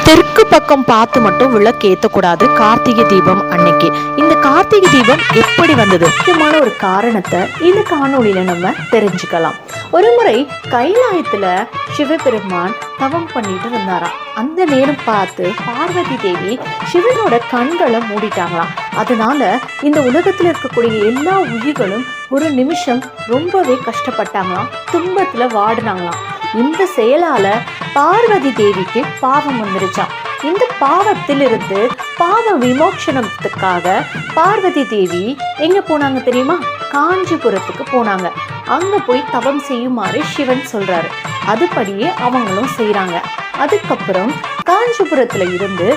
தெற்கு பக்கம் பார்த்து மட்டும் விளக்கு ஏற்றக்கூடாது கார்த்திகை தீபம் அன்னைக்கு. இந்த கார்த்திகை தீபம் எப்படி வந்தது? முக்கியமான ஒரு காரணத்தை இந்த காணொளியில நம்ம தெரிஞ்சுக்கலாம். ஒரு முறை கைலாயத்துல சிவபெருமான் தவம் பண்ணிட்டு இருந்தாராம். அந்த நேரம் பார்த்து பார்வதி தேவி சிவனோட கண்களை மூடிட்டாங்களாம். அதனால இந்த உலகத்துல இருக்கக்கூடிய எல்லா உயிர்களும் ஒரு நிமிஷம் ரொம்பவே கஷ்டப்பட்டாங்களாம், துன்பத்துல வாடினாங்களாம். இந்த செயலால பார்வதி தேவிக்கு பாவம் வந்துருச்சாம். இந்த பாவத்திலிருந்து பாவ விமோச்சனத்துக்காக பார்வதி தேவி எங்க போனாங்க தெரியுமா? காஞ்சிபுரத்துக்கு போனாங்க. அங்க போய் தவம் செய்யுமாறு சிவன் சொல்றாரு. அதுபடியே அவங்களும் செய்யறாங்க. அதுக்கப்புறம் காஞ்சிபுரத்துல இருந்து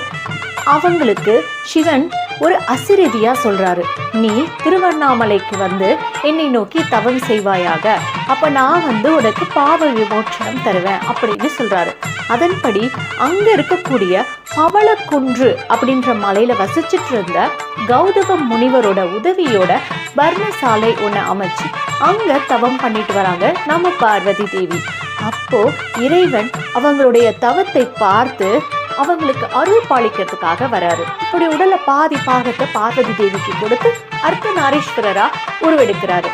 அவங்களுக்கு சிவன் ஒரு அசிரதியா சொல்றாரு, நீ திருவண்ணாமலைக்கு வந்து என்னை நோக்கி தவம் செய்வாயாக, அப்ப நான் உனக்கு பாவ விமோச்சனம் தருவேன் அப்படின்னு சொல்றாரு. அதன்படி அங்க இருக்கக்கூடிய பவளக்குன்று அப்படின்ற மலையில வசிச்சுட்டு இருந்த கௌதம முனிவரோட உதவியோட பர்ணசாலை ஒண்ணு அமைச்சு அங்க தவம் பண்ணிட்டு வராங்க நம்ம பார்வதி தேவி. அப்போ இறைவன் அவங்களுடைய தவத்தை பார்த்து அவங்களுக்கு அருள் பாலிக்கிறதுக்காக வராரு. அவருடைய உடல்ல பாதி பாகத்தை பார்வதி தேவிக்கு கொடுத்து அர்த்தநாரீஸ்வரரா உருவெடுக்கிறாரு.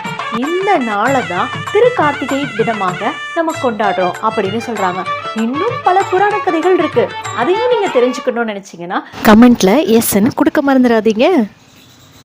இந்த நாளை தான் திரு கார்த்திகை தினமாக நம்ம கொண்டாடுறோம் அப்படின்னு சொல்றாங்க. இன்னும் பல புராண கதைகள் இருக்கு. அதையும் நீங்க தெரிஞ்சுக்கணும்னு நினைச்சீங்கன்னா கமெண்ட்ல எஸ்ன்னு கொடுக்க மறந்துடாதீங்க.